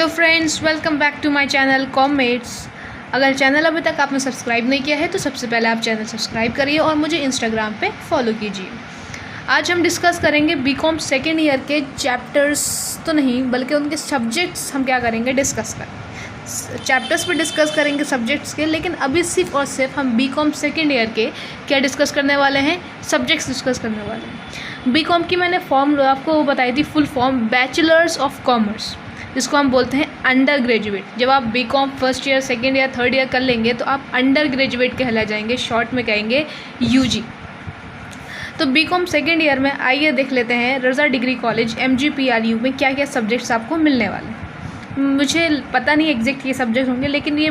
Hello friends, welcome back to my channel commates. अगर channel अभी तक आपने सब्सक्राइब नहीं किया है तो सबसे पहले आप चैनल सब्सक्राइब करिए और मुझे इंस्टाग्राम पे फॉलो कीजिए। आज हम डिस्कस करेंगे बीकॉम सेकेंड ईयर के चैप्टर्स तो नहीं बल्कि उनके सब्जेक्ट्स हम क्या करेंगे डिस्कस करें। चैप्टर्स पे डिस्कस करेंगे सब्जेक्ट्स के, लेकिन अभी सिर्फ और सिर्फ हम बीकॉम सेकेंड ईयर के क्या डिस्कस करने वाले हैं, सब्जेक्ट्स डिस्कस करने वाले हैं। बीकॉम की मैंने फॉर्म आपको बताई थी, full form bachelors of commerce, जिसको हम बोलते हैं अंडर ग्रेजुएट। जब आप BCom first year, second year, third year कर लेंगे तो आप अंडर ग्रेजुएट कहला जाएंगे, शॉर्ट में कहेंगे यूजी। तो बीकॉम सेकेंड ईयर में आइए देख लेते हैं रज़ा डिग्री कॉलेज MGPRU में क्या क्या सब्जेक्ट्स आपको मिलने वाले हैं। मुझे पता नहीं एग्जैक्ट ये सब्जेक्ट होंगे, लेकिन ये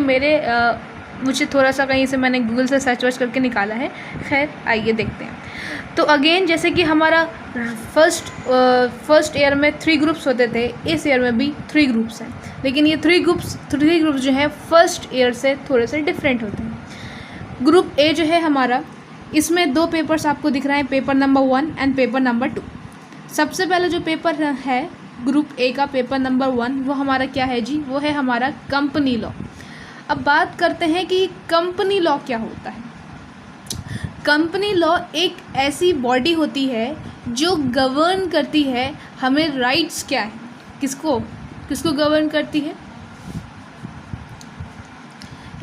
मुझे थोड़ा सा कहीं से मैंने गूगल से सर्च वर्च करके निकाला है। खैर आइए देखते हैं। तो अगेन जैसे कि हमारा फर्स्ट ईयर में 3 ग्रुप्स होते थे, इस ईयर में भी 3 ग्रुप्स हैं, लेकिन ये 3 ग्रुप्स जो हैं फर्स्ट ईयर से थोड़े से डिफरेंट होते हैं। ग्रुप ए जो है हमारा, इसमें 2 पेपर्स आपको दिख रहे हैं, paper number 1 and paper number 2। सबसे पहले जो पेपर है ग्रुप ए का, पेपर नंबर 1, वो हमारा क्या है जी, वो है हमारा कंपनी लॉ। अब बात करते हैं कि कंपनी लॉ क्या होता है। कंपनी लॉ एक ऐसी बॉडी होती है जो गवर्न करती है हमें राइट्स क्या है, किसको गवर्न करती है।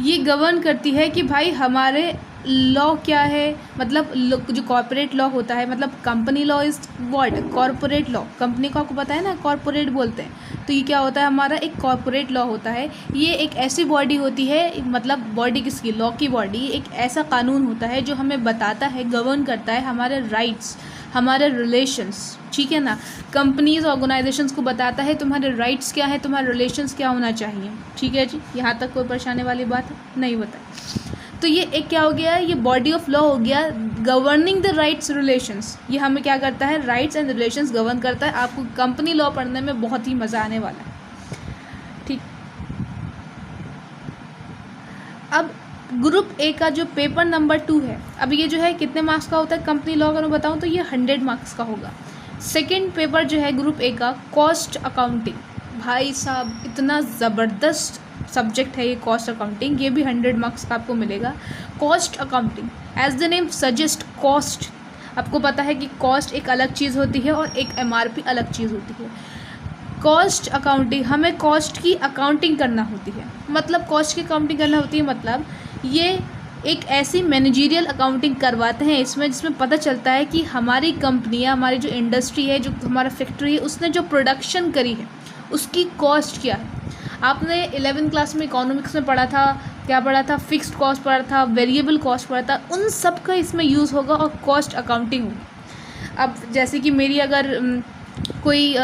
ये गवर्न करती है कि भाई हमारे लॉ क्या है, मतलब जो कॉर्पोरेट लॉ होता है, मतलब company law is what, corporate law. Company को आपको पता है ना, कॉर्पोरेट बोलते हैं, तो ये क्या होता है हमारा, एक कॉर्पोरेट लॉ होता है। ये एक ऐसी बॉडी होती है, मतलब बॉडी किसकी, लॉ की बॉडी, एक ऐसा कानून होता है जो हमें बताता है, गवर्न करता है हमारे राइट्स, हमारे रिलेशंस, ठीक है ना। कंपनीज ऑर्गेनाइजेशंस को बताता है तुम्हारे राइट्स क्या है, तुम्हारे रिलेशंस क्या होना चाहिए, ठीक है जी। यहाँ तक कोई परेशानी वाली बात नहीं बताई। तो ये एक क्या हो गया, ये बॉडी ऑफ लॉ हो गया गवर्निंग द राइट्स रिलेशंस। ये हमें क्या करता है, राइट्स एंड रिलेशंस गवर्न करता है। आपको कंपनी लॉ पढ़ने में बहुत ही मज़ा आने वाला है, ठीक। अब ग्रुप ए का जो पेपर नंबर 2 है, अब ये जो है कितने मार्क्स का होता है कंपनी लॉ, अगर मैं बताऊँ तो ये 100 मार्क्स का होगा। सेकेंड पेपर जो है ग्रुप ए का, कॉस्ट अकाउंटिंग, भाई साहब इतना ज़बरदस्त सब्जेक्ट है ये कॉस्ट अकाउंटिंग, ये भी 100 मार्क्स का आपको मिलेगा। Cost accounting, as the name suggest, cost, आपको पता है कि कॉस्ट एक अलग चीज़ होती है और एक MRP अलग चीज़ होती है। कॉस्ट अकाउंटिंग, हमें कॉस्ट की अकाउंटिंग करना होती है, मतलब कॉस्ट की अकाउंटिंग करना होती है, मतलब ये एक ऐसी मैनेजरियल अकाउंटिंग करवाते हैं इसमें, जिसमें पता चलता है कि हमारी कंपनियाँ, हमारी जो इंडस्ट्री है, जो हमारा फैक्ट्री है, उसने जो प्रोडक्शन करी है उसकी कॉस्ट क्या है। आपने 11th क्लास में इकोनॉमिक्स में पढ़ा था, क्या पढ़ा था, फिक्स्ड कॉस्ट पढ़ा था, वेरिएबल कॉस्ट पढ़ा था, उन सब का इसमें यूज़ होगा और कॉस्ट अकाउंटिंग होगी। अब जैसे कि मेरी अगर कोई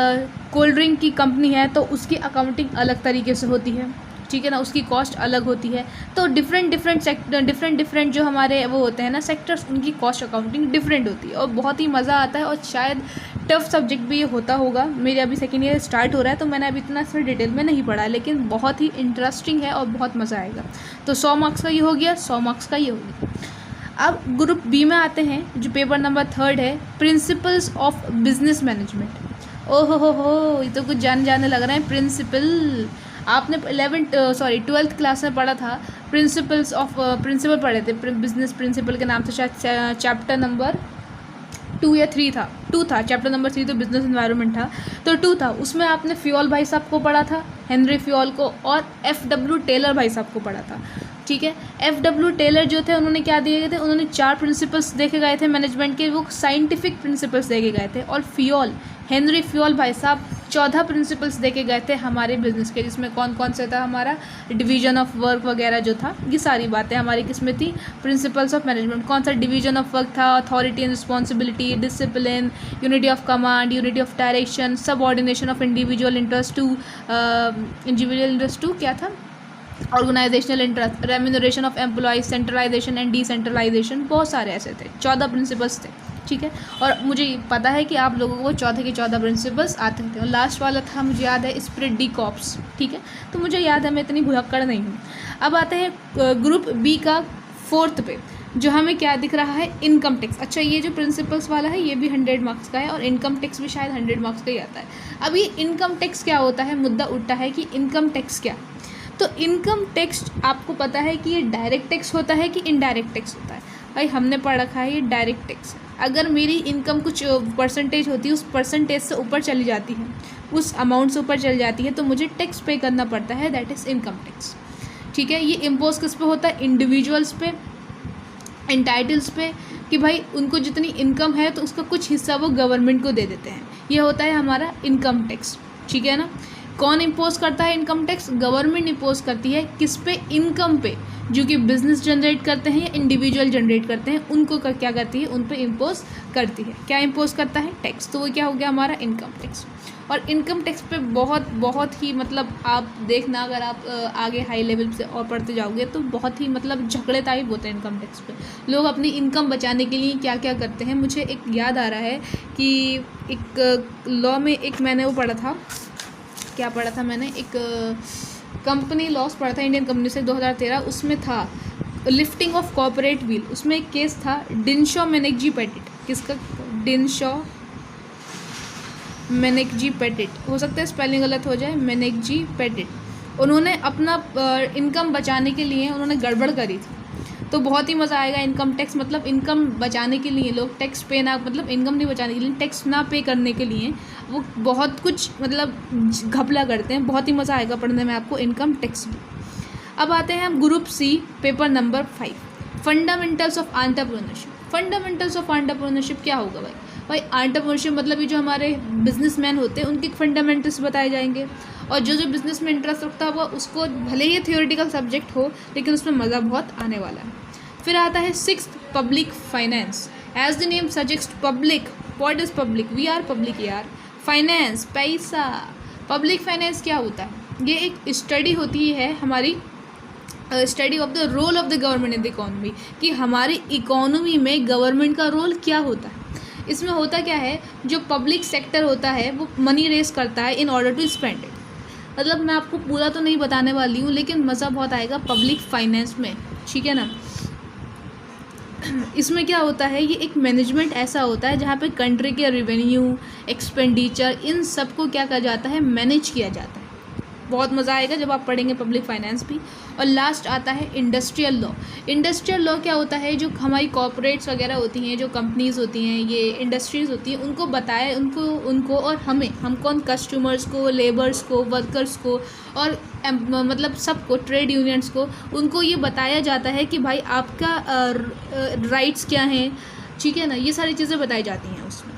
कोल्ड ड्रिंक की कंपनी है तो उसकी अकाउंटिंग अलग तरीके से होती है, ठीक है ना, उसकी कॉस्ट अलग होती है। तो डिफरेंट जो हमारे वो होते हैं ना सेक्टर्स, उनकी कॉस्ट अकाउंटिंग डिफरेंट होती है और बहुत ही मज़ा आता है। और शायद टफ सब्जेक्ट भी ये होता होगा, मेरे अभी सेकेंड ईयर स्टार्ट हो रहा है तो मैंने अभी इतना इसमें डिटेल में नहीं पढ़ा, लेकिन बहुत ही इंटरेस्टिंग है और बहुत मज़ा आएगा। तो 100 मार्क्स का ये हो गया, 100 मार्क्स का ये हो गया। अब ग्रुप बी में आते हैं, जो पेपर नंबर 3 है, प्रिंसिपल्स ऑफ बिजनेस मैनेजमेंट। ओहो हो, ये तो कुछ जाने लग रहा है। प्रिंसिपल आपने 12th क्लास में पढ़ा था, प्रिंसिपल पढ़े थे, बिजनेस प्रिंसिपल के नाम से, शायद चैप्टर नंबर 2 या 3 था, 2 था, चैप्टर नंबर 3 तो बिजनेस एनवायरनमेंट था, तो 2 था। उसमें आपने फ्योल भाई साहब को पढ़ा था, हेनरी फ्योल को, और FW टेलर भाई साहब को पढ़ा था, ठीक है। FW टेलर जो थे उन्होंने क्या दिए गए थे, उन्होंने 4 प्रिंसिपल्स देखे गए थे मैनेजमेंट के, वो साइंटिफिक प्रिंसिपल्स देखे गए थे। और हेनरी फ्योल भाई साहब 14 प्रिंसिपल्स देखे गए थे हमारे बिजनेस के, जिसमें कौन कौन से था, हमारा डिवीजन ऑफ वर्क वगैरह जो था, ये सारी बातें हमारी किसमें थी, प्रिंसिपल्स ऑफ मैनेजमेंट। कौन सा डिवीजन ऑफ वर्क था, authority and responsibility, discipline, unity of command, unity of direction, subordination of individual interest to क्या था, organisational interest, remuneration of employees, centralisation and decentralisation, बहुत सारे ऐसे थे, 14 प्रिंसिपल्स थे, ठीक है। और मुझे पता है कि आप लोगों को 14 के 14 प्रिंसिपल्स आते थे। और लास्ट वाला था, मुझे याद है, स्पिरिट डी कॉर्प्स, ठीक है, तो मुझे याद है, मैं इतनी भुलक्कड़ नहीं हूँ। अब आते हैं ग्रुप बी का 4th पे। जो हमें क्या दिख रहा है, इनकम टैक्स। अच्छा, ये जो प्रिंसिपल्स वाला है ये भी 100 मार्क्स का है और इनकम टैक्स भी शायद 100 मार्क्स का ही आता है। अब ये इनकम टैक्स क्या होता है, मुद्दा उठता है कि इनकम टैक्स क्या। तो इनकम टैक्स आपको पता है कि ये डायरेक्ट टैक्स होता है कि इनडायरेक्ट टैक्स होता है। भाई हमने पढ़ रखा है ये डायरेक्ट टैक्स। अगर मेरी इनकम कुछ परसेंटेज होती है, उस परसेंटेज से ऊपर चली जाती है, उस अमाउंट से ऊपर चली जाती है, तो मुझे टैक्स पे करना पड़ता है, दैट इज़ इनकम टैक्स। ठीक है, ये इम्पोज किस पे होता है, इंडिविजुअल्स पे, एंटाइटल्स पे, कि भाई उनको जितनी इनकम है तो उसका कुछ हिस्सा वो गवर्नमेंट को दे देते हैं। ये होता है हमारा इनकम टैक्स। ठीक है ना। कौन इम्पोज करता है इनकम टैक्स, गवर्नमेंट इम्पोज करती है। किस पे, इनकम पे, जो कि बिजनेस जनरेट करते हैं या इंडिविजुअल जनरेट करते हैं, उनको क्या करती है, उन पे इम्पोज करती है। क्या इम्पोज करता है, टैक्स। तो वो क्या हो गया हमारा इनकम टैक्स। और इनकम टैक्स पे बहुत ही मतलब आप देखना, अगर आप आगे हाई लेवल से और पढ़ते जाओगे तो बहुत ही मतलब झगड़े टाइप होते हैं इनकम टैक्स पे। लोग अपनी इनकम बचाने के लिए क्या क्या करते हैं। मुझे एक याद आ रहा है कि एक लॉ में एक मैंने वो पढ़ा था, क्या पढ़ा था मैंने, एक कंपनी लॉस पढ़ा था, इंडियन कंपनी से 2013, उसमें था लिफ्टिंग ऑफ कॉर्पोरेट व्हील। उसमें एक केस था डिनशॉ मेनेक्जी पेटिट। किसका, डिनशॉ मेनेक्जी पेटिट, हो सकता है स्पेलिंग गलत हो जाए, मेनेक्जी पेटिट। उन्होंने अपना इनकम बचाने के लिए उन्होंने गड़बड़ करी थी। तो बहुत ही मज़ा आएगा। इनकम टैक्स मतलब इनकम बचाने के लिए लोग टैक्स पे ना, मतलब इनकम नहीं बचाने के लिए, टैक्स ना पे करने के लिए वो बहुत कुछ मतलब घपला करते हैं। बहुत ही मज़ा आएगा पढ़ने में आपको इनकम टैक्स भी। अब आते हैं हम group C, paper number 5, fundamentals of entrepreneurship. Fundamentals of entrepreneurship क्या होगा भाई एंटरप्रेन्योरशिप मतलब ये जो हमारे बिजनेसमैन होते हैं उनके फंडामेंटल्स बताए जाएंगे। और जो बिजनेस में इंटरेस्ट रखता है वो उसको भले ही थियोरेटिकल सब्जेक्ट हो लेकिन उसमें मज़ा बहुत आने वाला है। फिर आता है 6th, public finance. As the name suggest, public, what is public, we are public यार। फाइनेंस, पैसा। पब्लिक फाइनेंस क्या होता है, ये एक स्टडी होती है हमारी, study of the role of the government in the economy, कि हमारी इकोनॉमी में गवर्नमेंट का रोल क्या होता है। इसमें होता क्या है, जो पब्लिक सेक्टर होता है वो मनी रेस करता है in order to spend it. मतलब मैं आपको पूरा तो नहीं बताने वाली हूँ लेकिन मज़ा बहुत आएगा पब्लिक फाइनेंस में। ठीक है ना। इसमें क्या होता है, ये एक मैनेजमेंट ऐसा होता है जहाँ पे कंट्री के रेवेन्यू, एक्सपेंडिचर, इन सब को क्या कहा जाता है, मैनेज किया जाता है। बहुत मज़ा आएगा जब आप पढ़ेंगे पब्लिक फाइनेंस भी। और लास्ट आता है इंडस्ट्रियल लॉ। इंडस्ट्रियल लॉ क्या होता है, जो हमारी कॉर्पोरेट्स वगैरह होती हैं, जो कंपनीज़ होती हैं, ये इंडस्ट्रीज़ होती हैं, उनको बताए उनको और हमें, हम कौन, कस्टमर्स को, लेबर्स को, वर्कर्स को और मतलब सबको, ट्रेड यूनियंस को, उनको ये बताया जाता है कि भाई आपका राइट्स क्या हैं। ठीक है ना, ये सारी चीज़ें बताई जाती हैं उसमें।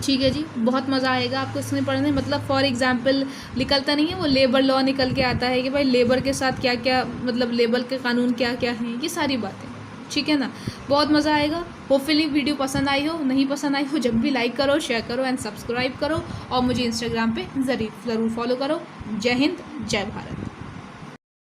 ठीक है जी, बहुत मज़ा आएगा आपको इसमें पढ़ने। मतलब फॉर एग्जांपल निकलता नहीं है वो लेबर लॉ निकल के आता है कि भाई लेबर के साथ क्या क्या, मतलब लेबर के कानून क्या क्या हैं, ये सारी बातें। ठीक है ना, बहुत मज़ा आएगा। होपफुली वीडियो पसंद आई हो, नहीं पसंद आई हो जब भी लाइक करो, शेयर करो एंड सब्सक्राइब करो और मुझे इंस्टाग्राम पे ज़रूर फॉलो करो। जय हिंद, जय भारत।